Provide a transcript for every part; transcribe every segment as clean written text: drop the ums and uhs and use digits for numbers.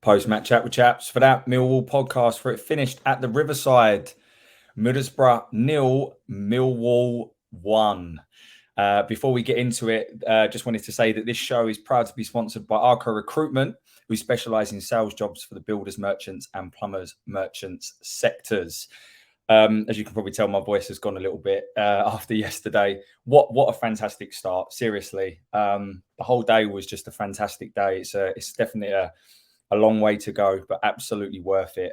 Post-match chat with chaps for that Millwall podcast, for it finished at the Riverside. Middlesbrough 0, Millwall 1. Before we get into it, just wanted to say that this show is proud to be sponsored by Arco Recruitment, who specialise in sales jobs for the builders, merchants and plumbers merchants sectors. As you can probably tell, my voice has gone a little bit after yesterday. What a fantastic start, seriously. The whole day was just a fantastic day. It's definitely a long way to go, but absolutely worth it.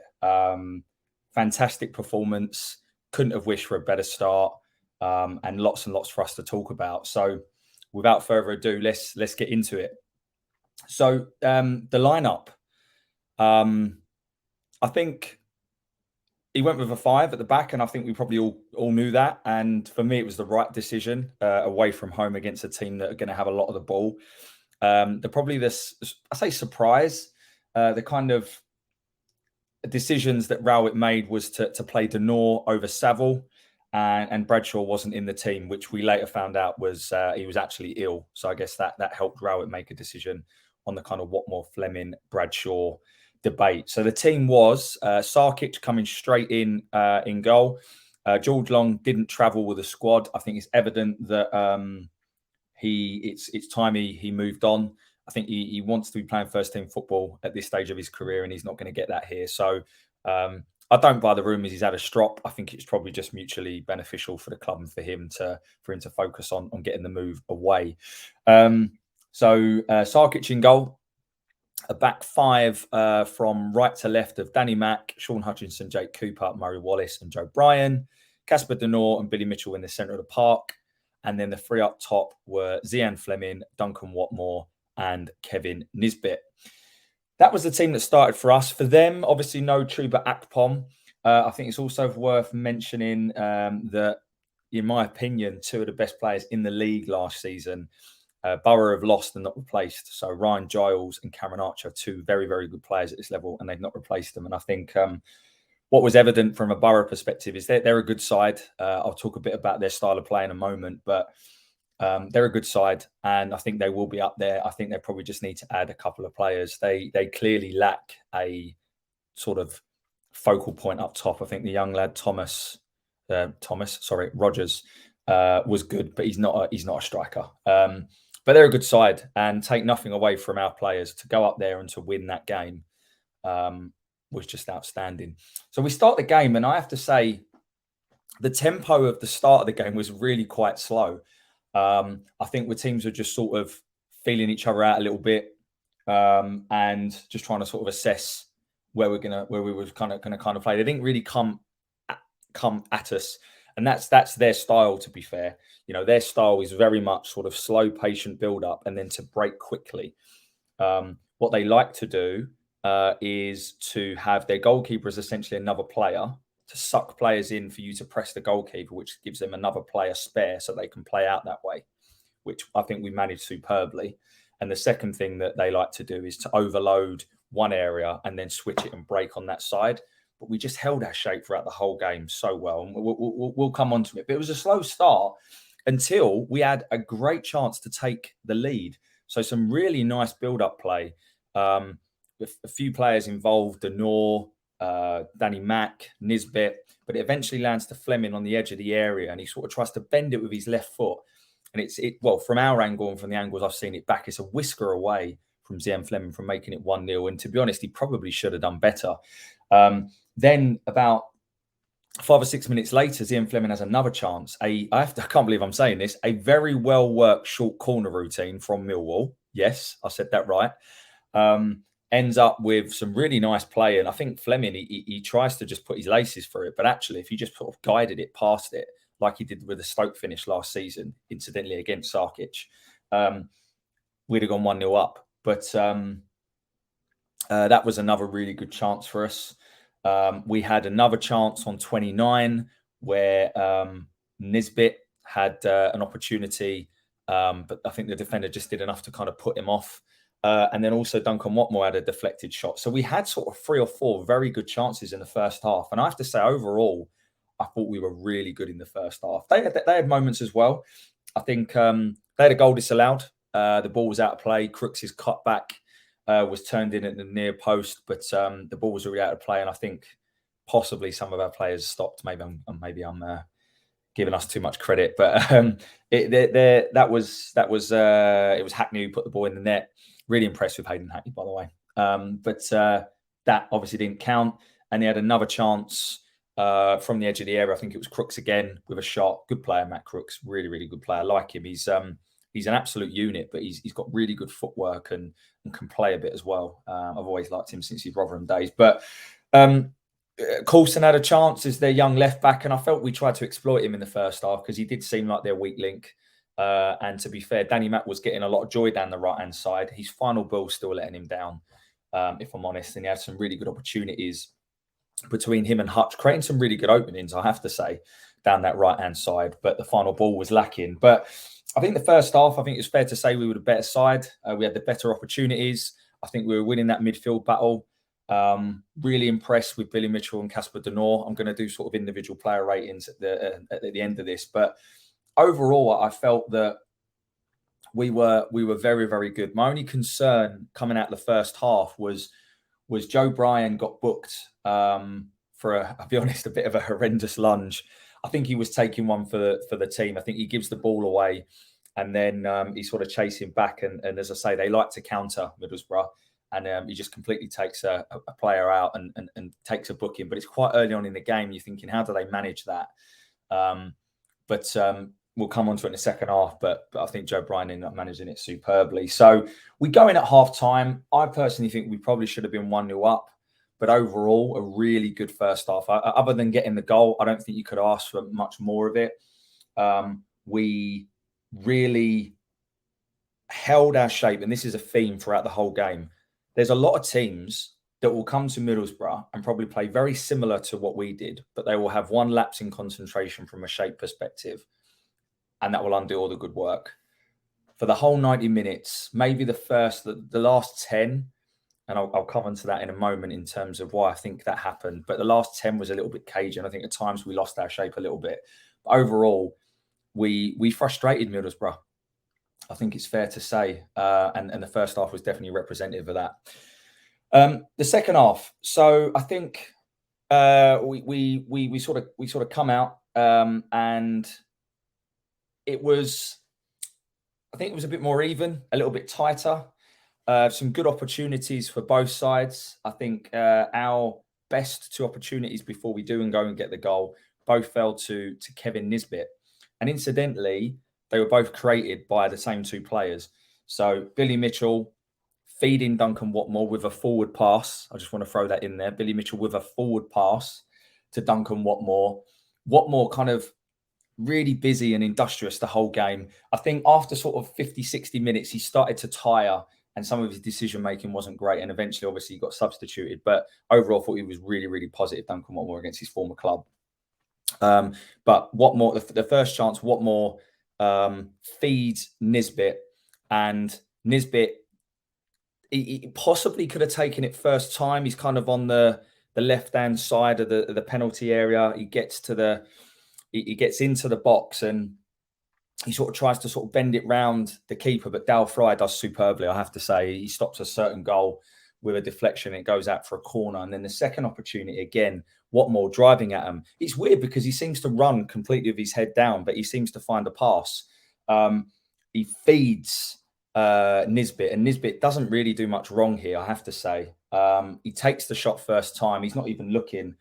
Fantastic performance. Couldn't have wished for a better start, and lots for us to talk about. So without further ado, let's get into it. So the lineup, I think he went with a 5 at the back, and I think we probably all knew that. And for me, it was the right decision away from home against a team that are going to have a lot of the ball. I say surprise. The kind of decisions that Rowett made was to play Denor over Saville, and Bradshaw wasn't in the team, which we later found out was he was actually ill. So I guess that helped Rowett make a decision on the kind of Watmore, Fleming, Bradshaw debate. So the team was Sarkic coming straight in goal. George Long didn't travel with the squad. I think it's evident that it's time he moved on. I think he wants to be playing first team football at this stage of his career, and he's not going to get that here. So I don't buy the rumours he's had a strop. I think it's probably just mutually beneficial for the club and for him to focus on getting the move away. So Sarkic in goal, a back 5 from right to left of Danny Mack, Sean Hutchinson, Jake Cooper, Murray Wallace and Joe Bryan, Casper Denor and Billy Mitchell in the centre of the park. And then the 3 up top were Zian Fleming, Duncan Watmore and Kevin Nisbet. That was the team that started for us. For them, obviously no Chuba Akpom. I think it's also worth mentioning that, in my opinion, 2 of the best players in the league last season, Borough have lost and not replaced. So Ryan Giles and Cameron Archer, 2 very, very good players at this level, and they've not replaced them. And I think what was evident from a Borough perspective is they're a good side. I'll talk a bit about their style of play in a moment, but they're a good side, and I think they will be up there. I think they probably just need to add a couple of players. They clearly lack a sort of focal point up top. I think the young lad Rogers was good, but he's not a striker. But they're a good side, and take nothing away from our players. To go up there and to win that game was just outstanding. So we start the game, and I have to say the tempo of the start of the game was really quite slow. I think the teams were just sort of feeling each other out a little bit, and just trying to sort of assess where we were kind of play. They didn't really come at us, and that's their style. To be fair, their style is very much sort of slow, patient build up, and then to break quickly. What they like to do is to have their goalkeeper as essentially another player, to suck players in for you to press the goalkeeper, which gives them another player spare so they can play out that way, which I think we managed superbly. And the second thing that they like to do is to overload one area and then switch it and break on that side. But we just held our shape throughout the whole game so well. And we'll come on to it. But it was a slow start until we had a great chance to take the lead. So some really nice build-up play. With a few players involved, Denor, Danny Mack, Nisbet, but it eventually lands to Fleming on the edge of the area, and he sort of tries to bend it with his left foot. And from our angle and from the angles I've seen it back, it's a whisker away from Zian Fleming from making it 1-0. And to be honest, he probably should have done better. Then about 5 or 6 minutes later, Zian Fleming has another chance. I can't believe I'm saying this, a very well-worked short corner routine from Millwall. Yes, I said that right. Ends up with some really nice play. And I think Fleming, he tries to just put his laces through it. But actually, if he just sort of guided it past it, like he did with the Stoke finish last season, incidentally against Sarkic, we'd have gone 1-0 up. But that was another really good chance for us. We had another chance on 29 where Nisbet had an opportunity, but I think the defender just did enough to kind of put him off. And then also Duncan Watmore had a deflected shot. So we had sort of 3 or 4 very good chances in the first half. And I have to say, overall, I thought we were really good in the first half. They had moments as well. I think they had a goal disallowed. The ball was out of play. Crooks' cut back was turned in at the near post, but the ball was already out of play, and I think possibly some of our players stopped. Maybe I'm giving us too much credit, but it was Hackney who put the ball in the net. Really impressed with Hayden Hackney, by the way. But that obviously didn't count, and he had another chance from the edge of the area. I think it was Crooks again with a shot. Good player, Matt Crooks. Really, really good player. I like him. He's an absolute unit, but he's got really good footwork and can play a bit as well. I've always liked him since his Rotherham days. But Coulson had a chance as their young left back, and I felt we tried to exploit him in the first half because he did seem like their weak link. And to be fair, Danny Mack was getting a lot of joy down the right-hand side. His final ball still letting him down, if I'm honest. And he had some really good opportunities between him and Hutch, creating some really good openings, I have to say, down that right-hand side. But the final ball was lacking. But I think the first half, I think it's fair to say we were the better side. We had the better opportunities. I think we were winning that midfield battle. Really impressed with Billy Mitchell and Casper De Norre. I'm going to do sort of individual player ratings at the end of this. But overall, I felt that we were very, very good. My only concern coming out of the first half was Joe Bryan got booked for, I'll be honest, a bit of a horrendous lunge. I think he was taking one for the team. I think he gives the ball away and then he's sort of chasing back. And as I say, they like to counter Middlesbrough. And he just completely takes a player out and takes a booking. But it's quite early on in the game. You're thinking, how do they manage that? But we'll come on to it in the second half. But I think Joe Bryan ended up managing it superbly. So we go in at half-time. I personally think we probably should have been 1-0 up. But overall, a really good first half. Other than getting the goal, I don't think you could ask for much more of it. We really held our shape. And this is a theme throughout the whole game. There's a lot of teams that will come to Middlesbrough and probably play very similar to what we did, but they will have one lapse in concentration from a shape perspective, and that will undo all the good work. For the whole 90 minutes, maybe the last 10, and I'll come on to that in a moment in terms of why I think that happened, but the last 10 was a little bit cagey, and I think at times we lost our shape a little bit. But overall, we frustrated Middlesbrough. I think it's fair to say, and the first half was definitely representative of that. The second half, so I think we sort of come out, and it was, I think it was a bit more even, a little bit tighter. Some good opportunities for both sides. I think our best two opportunities before we do and go and get the goal both fell to Kevin Nisbet, and incidentally, they were both created by the same two players. So Billy Mitchell feeding Duncan Watmore with a forward pass. I just want to throw that in there. Billy Mitchell with a forward pass to Duncan Watmore. Watmore kind of really busy and industrious the whole game. I think after sort of 50, 60 minutes, he started to tire and some of his decision-making wasn't great. And eventually, obviously, he got substituted. But overall, I thought he was really, really positive, Duncan Watmore, against his former club. But Watmore, the first chance, Watmore feeds Nisbet, and Nisbet, he possibly could have taken it first time. He's kind of on the left-hand side of the penalty area. He gets into the box and he sort of tries to sort of bend it round the keeper, but Dal Fry does superbly, I have to say. He stops a certain goal with a deflection. It goes out for a corner. And then the second opportunity, again, Watmore driving at him. It's weird because he seems to run completely with his head down, but he seems to find a pass. He feeds Nisbet, and Nisbet doesn't really do much wrong here, I have to say. He takes the shot first time. He's not even looking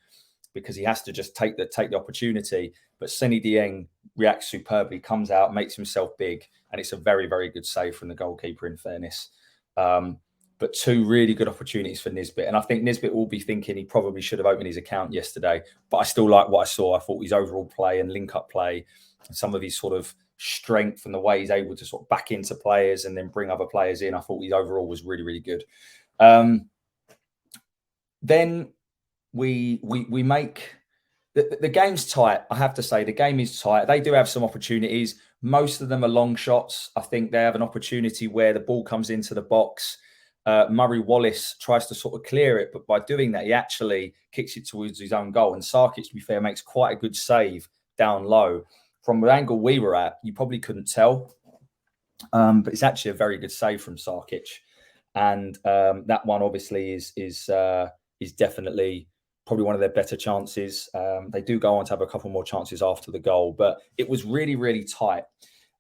because he has to just take the opportunity. But Seny Dieng reacts superbly, comes out, makes himself big, and it's a very, very good save from the goalkeeper, in fairness. But two really good opportunities for Nisbet. And I think Nisbet will be thinking he probably should have opened his account yesterday. But I still like what I saw. I thought his overall play and link-up play and some of his sort of strength and the way he's able to sort of back into players and then bring other players in, I thought his overall was really, really good. Then we make... The game's tight, I have to say. The game is tight. They do have some opportunities. Most of them are long shots. I think they have an opportunity where the ball comes into the box. Murray Wallace tries to sort of clear it, but by doing that, he actually kicks it towards his own goal. And Sarkic, to be fair, makes quite a good save down low. From the angle we were at, you probably couldn't tell. But it's actually a very good save from Sarkic. and that one obviously is definitely probably one of their better chances. They do go on to have a couple more chances after the goal, but it was really, really tight.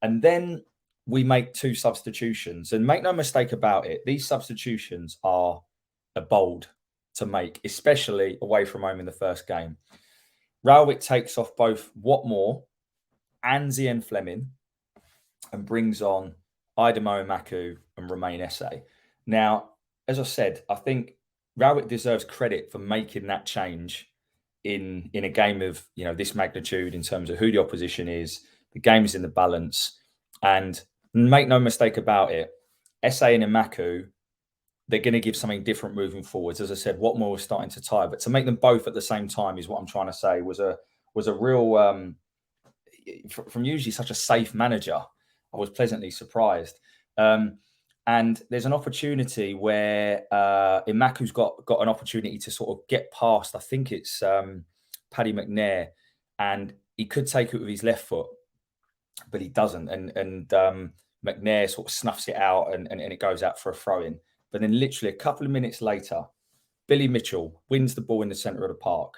And then we make 2 substitutions, and make no mistake about it, these substitutions are bold to make, especially away from home in the first game. Rowett takes off both Watmore and Zian Fleming and brings on Idemo Maku and Romain Esse. Now, as I said, I think Rowett deserves credit for making that change in a game of this magnitude in terms of who the opposition is. The game is in the balance, and make no mistake about it, Esse and Maku, they're going to give something different moving forwards. As I said, Watmore was starting to tire, but to make them both at the same time is what I'm trying to say was a real from usually such a safe manager. I was pleasantly surprised. And there's an opportunity where Imaku's got an opportunity to sort of get past, I think it's Paddy McNair, and he could take it with his left foot, but he doesn't. And McNair sort of snuffs it out and it goes out for a throw-in. But then literally a couple of minutes later, Billy Mitchell wins the ball in the centre of the park,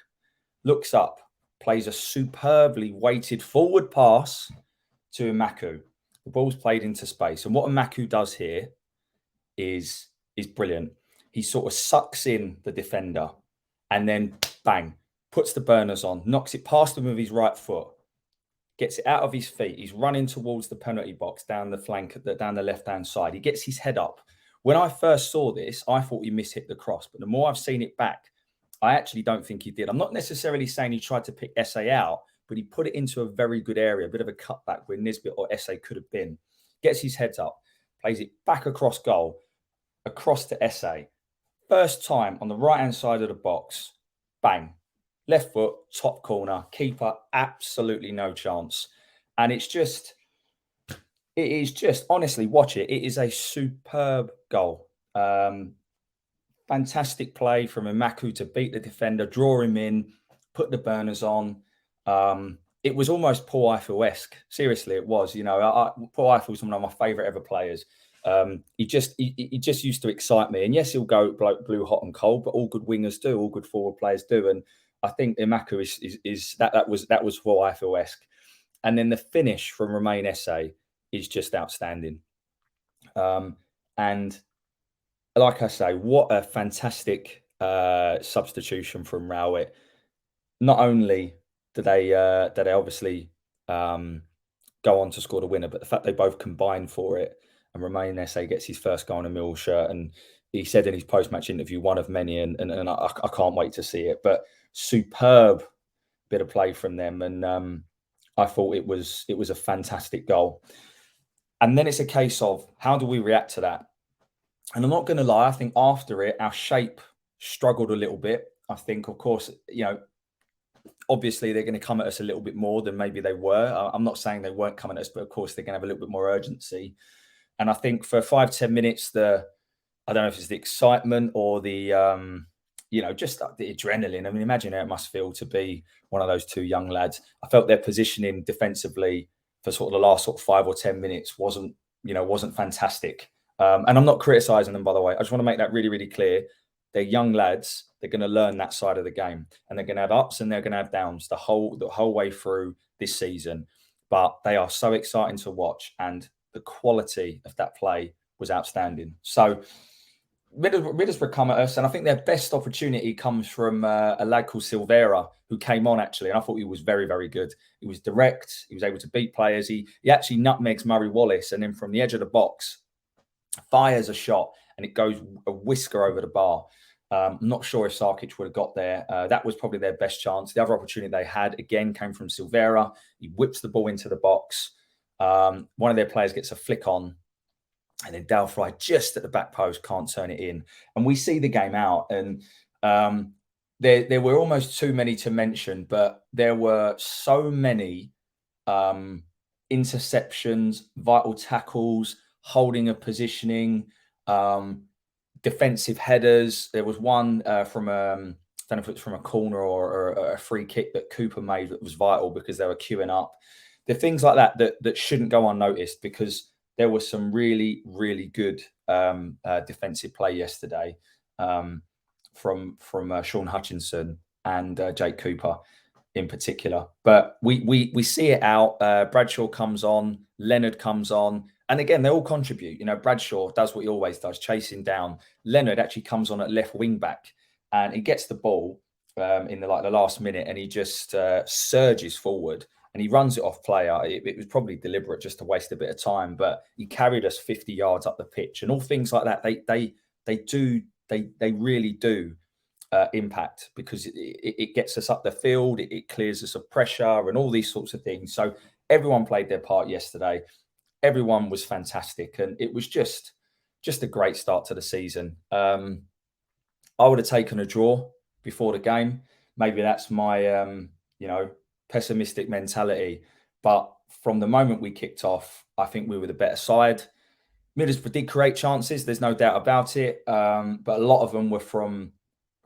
looks up, plays a superbly weighted forward pass to Imaku. The ball's played into space. And what Imaku does here is brilliant. He sort of sucks in the defender and then bang, puts the burners on, knocks it past him with his right foot, gets it out of his feet. He's running towards the penalty box down the flank, down the left-hand side. He gets his head up. When I first saw this, I thought he mishit the cross. But the more I've seen it back, I actually don't think he did. I'm not necessarily saying he tried to pick Esse out, but he put it into a very good area, a bit of a cutback where Nisbet or Esse could have been. Gets his head up, plays it back across goal, across to Esse. First time on the right-hand side of the box, bang. Left foot, top corner, keeper, absolutely no chance. And it is just, honestly, watch it. It is a superb goal. Fantastic play from Imaku to beat the defender, draw him in, put the burners on. It was almost Paul Eiffel-esque. Seriously, it was. Paul Eiffel's one of my favourite ever players. He just used to excite me. And yes, he'll go blue, hot and cold, but all good wingers do, all good forward players do. And I think Imaku that was Paul Eiffel-esque. And then the finish from Romain Esse is just outstanding. And like I say, what a fantastic substitution from Rowett. Not only did they obviously go on to score the winner, but the fact they both combined for it, and Romain Esse gets his first goal in a Millwall shirt, and he said in his post-match interview, one of many, and I can't wait to see it. But superb bit of play from them, and I thought it was a fantastic goal. And then it's a case of how do we react to that? And I'm not going to lie, I think after it, our shape struggled a little bit. I think, of course, obviously they're going to come at us a little bit more than maybe they were. I'm not saying they weren't coming at us, but of course they're going to have a little bit more urgency. And I think for 5-10 minutes, I don't know if it's the excitement or the, just the adrenaline. I mean, imagine how it must feel to be one of those 2 young lads. I felt their positioning defensively for sort of the last 5 or 10 minutes wasn't fantastic. And I'm not criticising them, by the way. I just want to make that really, really clear. They're young lads. They're going to learn that side of the game, and they're going to have ups and they're going to have downs the whole way through this season. But they are so exciting to watch, and the quality of that play was outstanding. So Middlesbrough come at us, and I think their best opportunity comes from a lad called Silvera, who came on actually, and I thought he was very, very good. He was direct. He was able to beat players. He actually nutmegs Murray Wallace, and then from the edge of the box, fires a shot, and it goes a whisker over the bar. I'm not sure if Sarkic would have got there. That was probably their best chance. The other opportunity they had, again, came from Silvera. He whips the ball into the box. One of their players gets a flick on, and then Dale Fry, just at the back post, can't turn it in. And we see the game out. And there were almost too many to mention, but there were so many interceptions, vital tackles, holding of positioning, defensive headers. There was one from I don't know if it's from a corner or a free kick that Cooper made that was vital because they were queuing up. The things like that shouldn't go unnoticed because there was some really, really good defensive play yesterday from Sean Hutchinson and Jake Cooper in particular. But we see it out. Bradshaw comes on, Leonard comes on, and again they all contribute. Bradshaw does what he always does, chasing down. Leonard actually comes on at left wing back, and he gets the ball in the last minute, and he just surges forward and he runs it off player. It was probably deliberate just to waste a bit of time, but he carried us 50 yards up the pitch, and all things like that. They really do impact, because it gets us up the field, it clears us of pressure and all these sorts of things. So everyone played their part yesterday. Everyone was fantastic, and it was just a great start to the season. I would have taken a draw before the game. Maybe that's my pessimistic mentality, but from the moment we kicked off, I think we were the better side. Middlesbrough did create chances, there's no doubt about it, but a lot of them were from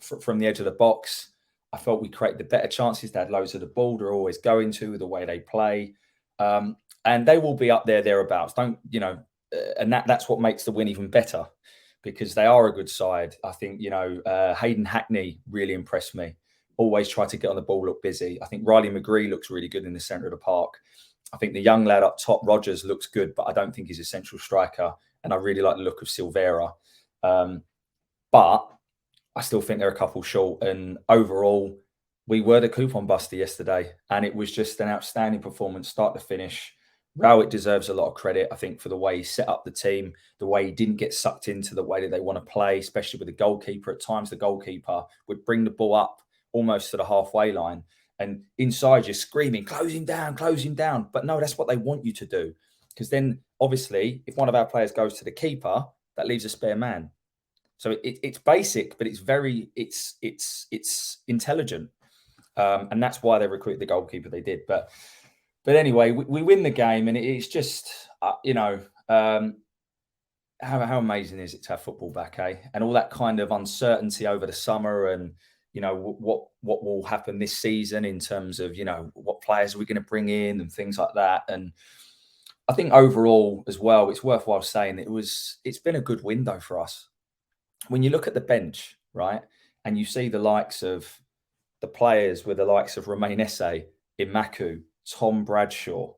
the edge of the box. I felt we created the better chances. They had loads of the ball. They're always going to, the way they play, and they will be up there thereabouts. And that's what makes the win even better, because they are a good side. I think Hayden Hackney really impressed me. Always try to get on the ball, look busy. I think Riley McGree looks really good in the centre of the park. I think the young lad up top, Rogers, looks good, but I don't think he's a central striker. And I really like the look of Silvera. But I still think they're a couple short. And overall, we were the coupon buster yesterday. And it was just an outstanding performance, start to finish. Rowett deserves a lot of credit, I think, for the way he set up the team, the way he didn't get sucked into the way that they want to play, especially with the goalkeeper. At times, the goalkeeper would bring the ball up almost to the halfway line, and inside you're screaming, close him down. But no, that's what they want you to do. Because then, obviously, if one of our players goes to the keeper, that leaves a spare man. So it's basic, but it's intelligent. And that's why they recruited the goalkeeper they did. But anyway, we win the game, and it's just, how amazing is it to have football back, eh? And all that kind of uncertainty over the summer, and what will happen this season in terms of what players are we going to bring in and things like that. And I think overall as well, it's worthwhile saying it's been a good window for us. When you look at the bench, right, and you see the likes of the players with the likes of Romain Esse, Imaku, Tom Bradshaw,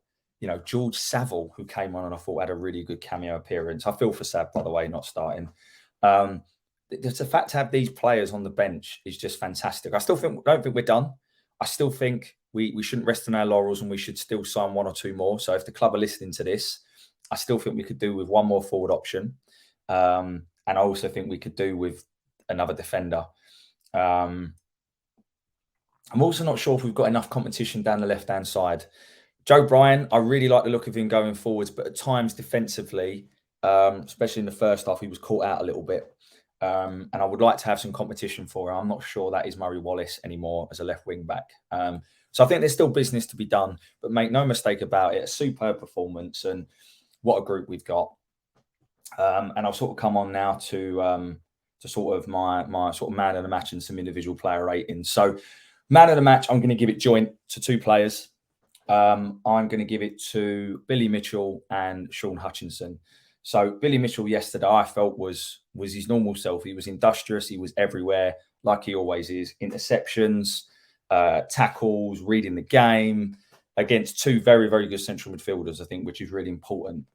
George Saville, who came on and I thought had a really good cameo appearance. I feel for Sav, by the way, not starting. The fact to have these players on the bench is just fantastic. I don't think we're done. I still think we shouldn't rest on our laurels, and we should still sign one or two more. So if the club are listening to this, I still think we could do with one more forward option. And I also think we could do with another defender. I'm also not sure if we've got enough competition down the left-hand side. Joe Bryan, I really like the look of him going forwards, but at times defensively, especially in the first half, he was caught out a little bit. And I would like to have some competition for him. I'm not sure that is Murray Wallace anymore as a left wing back. So I think there's still business to be done, but make no mistake about it, a superb performance, and what a group we've got. And I'll sort of come on now to sort of my sort of man of the match and some individual player ratings. So man of the match, I'm going to give it joint to two players. I'm going to give it to Billy Mitchell and Sean Hutchinson. So Billy Mitchell yesterday, I felt was his normal self. He was industrious. He was everywhere, like he always is. Interceptions, tackles, reading the game against two very, very good central midfielders, I think, which is really important.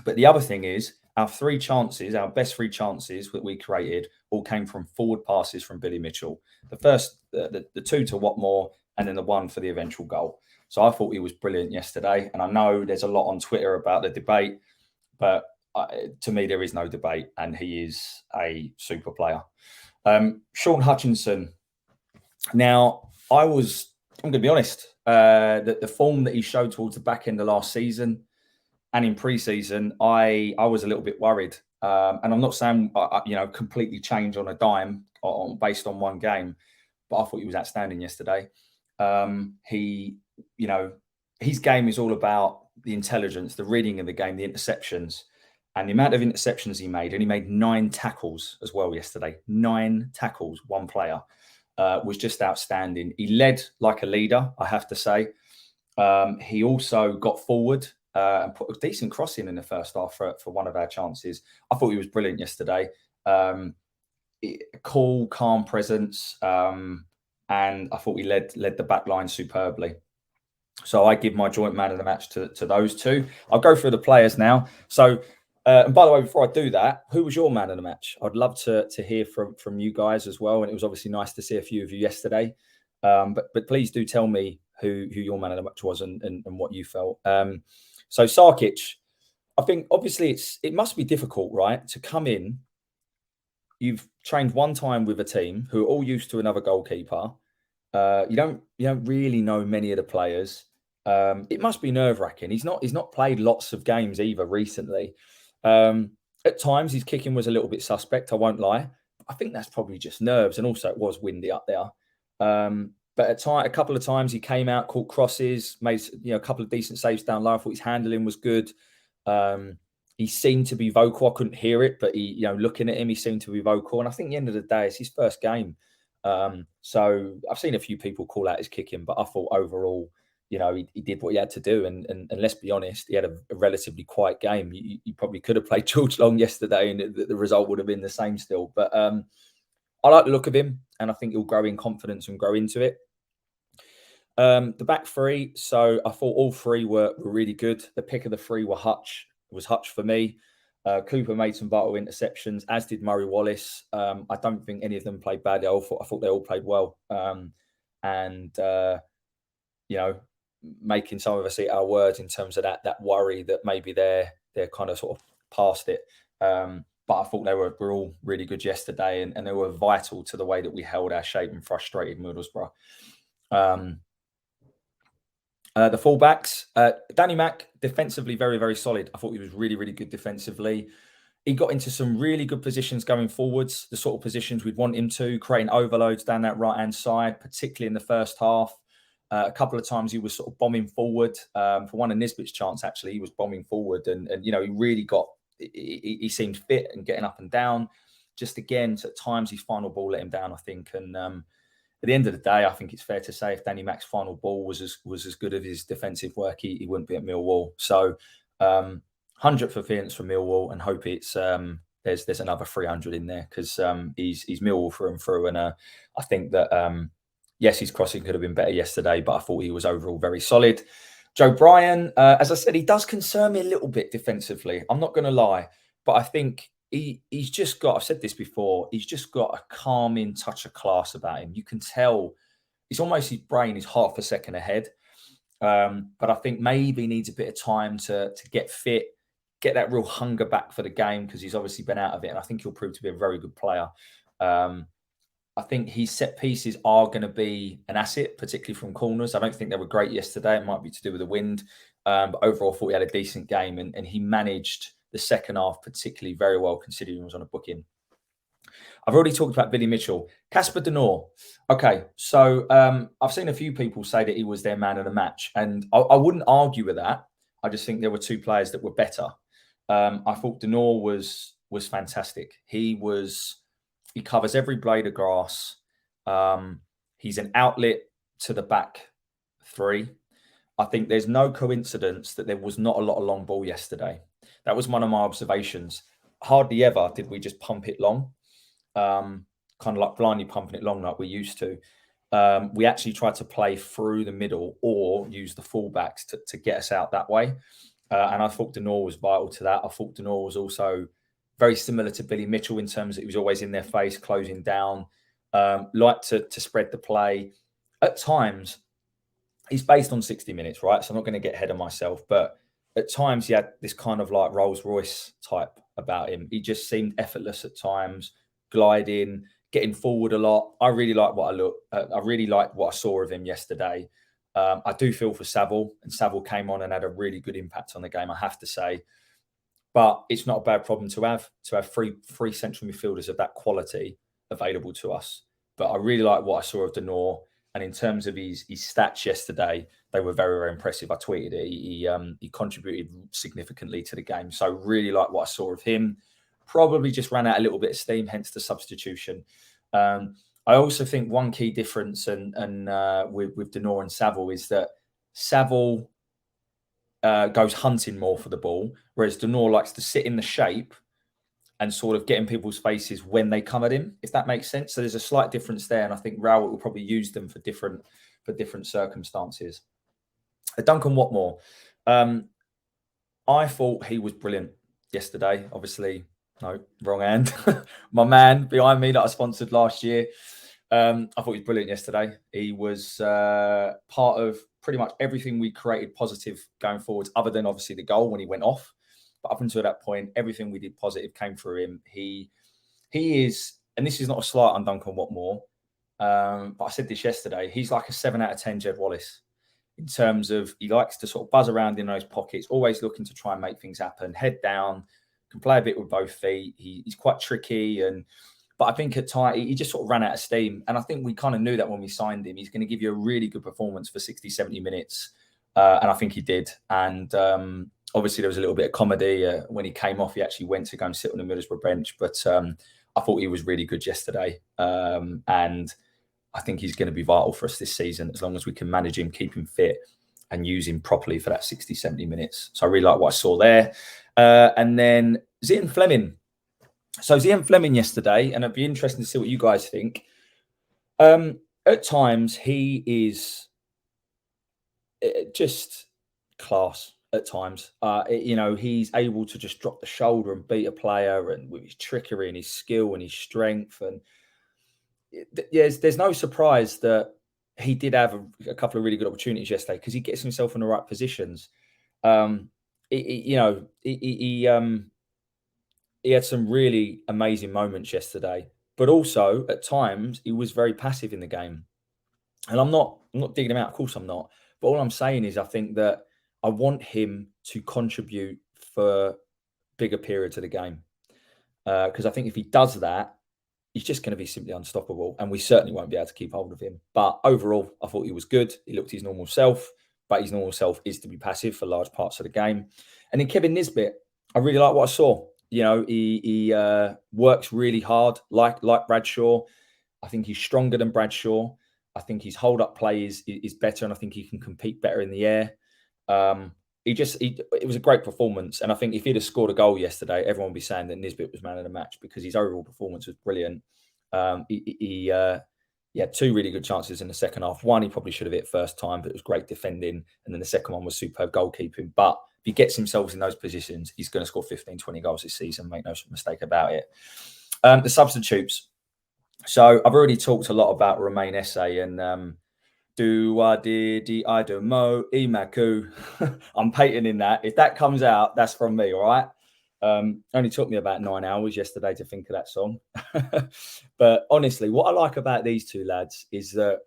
But the other thing is, our best three chances that we created all came from forward passes from Billy Mitchell. The first, the two to Watmore, and then the one for the eventual goal. So I thought he was brilliant yesterday. And I know there's a lot on Twitter about the debate, but to me, there is no debate, and he is a super player. Sean Hutchinson. Now, I'm going to be honest, that the form that he showed towards the back end of last season and in pre-season, I was a little bit worried. And I'm not saying, completely change on a dime based on one game, but I thought he was outstanding yesterday. His game is all about the intelligence, the reading of the game, the interceptions, and the amount of interceptions he made. And he made 9 tackles as well yesterday. 9 tackles, one player, was just outstanding. He led like a leader, I have to say. He also got forward and put a decent cross in the first half for one of our chances. I thought he was brilliant yesterday. Cool, calm presence, and I thought he led the back line superbly. So I give my joint man of the match to those two. I'll go through the players now. So, and by the way, before I do that, who was your man of the match? I'd love to hear from you guys as well. And it was obviously nice to see a few of you yesterday. But please do tell me who your man of the match was and what you felt. So Sarkic, I think obviously it must be difficult, right, to come in. You've trained one time with a team who are all used to another goalkeeper. You don't really know many of the players. It must be nerve-wracking. He's not played lots of games either recently. At times his kicking was a little bit suspect, I won't lie. I think that's probably just nerves, and also it was windy up there. But a couple of times he came out, caught crosses, made a couple of decent saves down low. I thought his handling was good. He seemed to be vocal. I couldn't hear it, but he, looking at him, he seemed to be vocal. And I think at the end of the day, it's his first game. So I've seen a few people call out his kicking, but I thought overall, he did what he had to do. And let's be honest, he had a relatively quiet game. You probably could have played George Long yesterday and the result would have been the same still. But I like the look of him, and I think he'll grow in confidence and grow into it. The back three, so I thought all three were really good. The pick of the three was Hutch for me. Cooper made some vital interceptions, as did Murray Wallace. I don't think any of them played badly. I thought they all played well. Making some of us eat our words in terms of that worry that maybe they're kind of sort of past it. But I thought they were all really good yesterday, and they were vital to the way that we held our shape and frustrated Middlesbrough. The fullbacks, Danny Mack, defensively very, very solid. I thought he was really, really good defensively. He got into some really good positions going forwards, the sort of positions we'd want him to, creating overloads down that right-hand side, particularly in the first half. A couple of times he was sort of bombing forward. For one of Nisbet's chance, actually, he was bombing forward, and he really he seemed fit and getting up and down. Just again, at times his final ball let him down, I think, and at the end of the day, I think it's fair to say if Danny Mack's final ball was as good as his defensive work, he wouldn't be at Millwall. So 100th appearance for Millwall, and hope it's there's another 300 in there, because he's Millwall through and through. And I think that yes, his crossing could have been better yesterday, but I thought he was overall very solid. Joe Bryan, as I said, he does concern me a little bit defensively. I'm not going to lie, but I think he's just got, I've said this before, he's just got a calming touch of class about him. You can tell it's almost his brain is half a second ahead. But I think maybe he needs a bit of time to get fit, get that real hunger back for the game, because he's obviously been out of it. And I think he'll prove to be a very good player. I think his set pieces are going to be an asset, particularly from corners. I don't think they were great yesterday. It might be to do with the wind. But overall, I thought he had a decent game, and he managed the second half particularly very well, considering he was on a booking. I've already talked about Billy Mitchell. Casper De Norre. Okay, so I've seen a few people say that he was their man of the match, and I wouldn't argue with that. I just think there were two players that were better. I thought De Norre was fantastic. He covers every blade of grass. He's an outlet to the back three. I think there's no coincidence that there was not a lot of long ball yesterday. That was one of my observations. Hardly ever did we just pump it long, kind of like blindly pumping it long like we used to. We actually tried to play through the middle or use the fullbacks to get us out that way. And I thought De Norre was vital to that. I thought De Norre was also very similar to Billy Mitchell in terms that he was always in their face, closing down, liked to spread the play. At times, he's based on 60 minutes, right? So I'm not going to get ahead of myself, but at times he had this kind of like Rolls Royce type about him. He just seemed effortless at times, gliding, getting forward a lot. I really like I really like what I saw of him yesterday. I do feel for Saville, and Saville came on and had a really good impact on the game, I have to say. But it's not a bad problem to have three central midfielders of that quality available to us. But I really like what I saw of De Norre. And in terms of his stats yesterday, they were very, very impressive. I tweeted it. He contributed significantly to the game. So really like what I saw of him. Probably just ran out a little bit of steam, hence the substitution. I also think one key difference with De Norre and Saville is that Saville goes hunting more for the ball, whereas Denor likes to sit in the shape and sort of get in people's faces when they come at him, if that makes sense. So there's a slight difference there, and I think Rowett will probably use them for different circumstances. Duncan Watmore, I thought he was brilliant yesterday. Obviously, no, wrong hand. My man behind me that I sponsored last year. I thought he was brilliant yesterday. He was part of pretty much everything we created positive going forwards, other than obviously the goal when he went off. But up until that point, everything we did positive came through him. He is, and this is not a slight on Duncan Watmore, but I said this yesterday, he's like a 7 out of 10 Jed Wallace in terms of he likes to sort of buzz around in those pockets, always looking to try and make things happen, head down, can play a bit with both feet. He's quite tricky, but I think at times he just sort of ran out of steam. And I think we kind of knew that when we signed him. He's going to give you a really good performance for 60, 70 minutes. And I think he did. And obviously there was a little bit of comedy. When he came off, he actually went to go and sit on the Middlesbrough bench. But I thought he was really good yesterday. And I think he's going to be vital for us this season, as long as we can manage him, keep him fit and use him properly for that 60, 70 minutes. So I really like what I saw there. And then Zian Fleming. So Zian Fleming yesterday, and it'd be interesting to see what you guys think. At times, he is just class at times. He's able to just drop the shoulder and beat a player, and with his trickery and his skill and his strength. And there's no surprise that he did have a couple of really good opportunities yesterday, because he gets himself in the right positions. He had some really amazing moments yesterday, but also at times he was very passive in the game. And I'm not digging him out. Of course I'm not. But all I'm saying is I think that I want him to contribute for bigger periods of the game. Because I think if he does that, he's just going to be simply unstoppable. And we certainly won't be able to keep hold of him. But overall, I thought he was good. He looked his normal self. But his normal self is to be passive for large parts of the game. And then Kevin Nisbet, I really like what I saw. He works really hard, like Bradshaw. I think he's stronger than Bradshaw. I think his hold-up play is better, and I think he can compete better in the air. It was a great performance, and I think if he'd have scored a goal yesterday, everyone would be saying that Nisbet was man of the match, because his overall performance was brilliant. He had two really good chances in the second half. One he probably should have hit first time, but it was great defending, and then the second one was superb goalkeeping. But if he gets himself in those positions, he's going to score 15, 20 goals this season. Make no mistake about it. The substitutes. So I've already talked a lot about Romain Esse and I do mo Imaku. I'm patenting that. If that comes out, that's from me, all right? Only took me about 9 hours yesterday to think of that song. But honestly, what I like about these two lads is that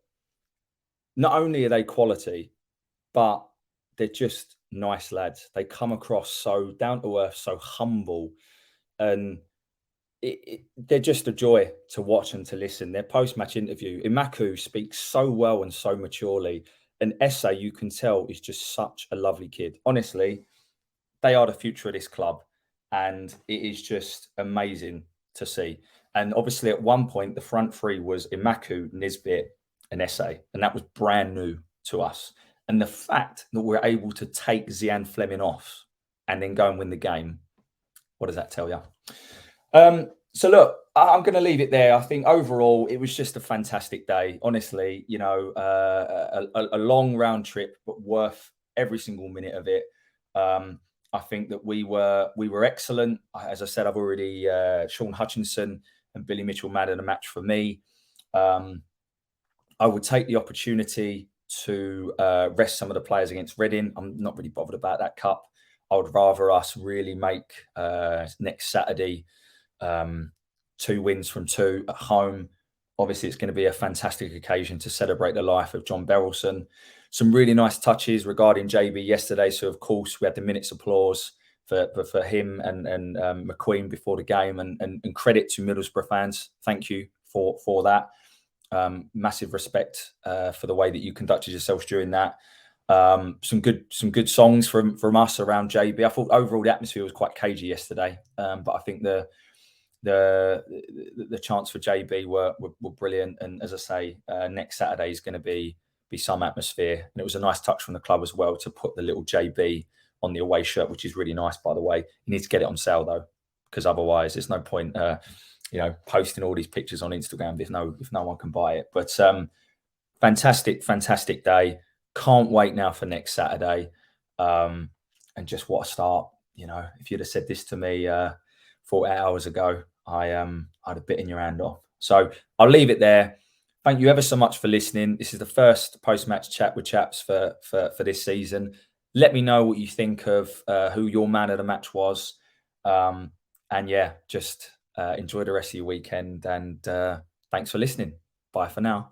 not only are they quality, but they're just nice lads. They come across so down to earth, so humble, and they're just a joy to watch and to listen. Their post-match interview, Imaku speaks so well and so maturely, and Esse, you can tell, is just such a lovely kid. Honestly, they are the future of this club, and it is just amazing to see. And obviously, at one point, the front three was Imaku, Nisbet, and Esse, and that was brand new to us. And the fact that we're able to take Zian Fleming off and then go and win the game, what does that tell you? So look, I'm going to leave it there. I think overall it was just a fantastic day. Honestly, a long round trip, but worth every single minute of it. I think that we were excellent. As I said, I've already Sean Hutchinson and Billy Mitchell man of the match for me. I would take the opportunity to rest some of the players against Reading. I'm not really bothered about that cup. I would rather us really make next Saturday 2 wins from 2 at home. Obviously, it's going to be a fantastic occasion to celebrate the life of John Berylson. Some really nice touches regarding JB yesterday. So, of course, we had the minute's applause for him and McQueen before the game, and credit to Middlesbrough fans. Thank you for that. Massive respect for the way that you conducted yourselves during that. Some good songs from us around JB. I thought overall the atmosphere was quite cagey yesterday, but I think the chants for JB were brilliant. And as I say, next Saturday is going to be some atmosphere, and it was a nice touch from the club as well to put the little JB on the away shirt, which is really nice, by the way. You need to get it on sale though, because otherwise there's no point, posting all these pictures on Instagram if no one can buy it. But fantastic day. Can't wait now for next Saturday. And just what a start. If you'd have said this to me 48 hours ago, I'd have bitten your hand off. So I'll leave it there. Thank you ever so much for listening. This is the first post-match chat with chaps for this season. Let me know what you think of who your man of the match was. And yeah, just enjoy the rest of your weekend. And thanks for listening. Bye for now.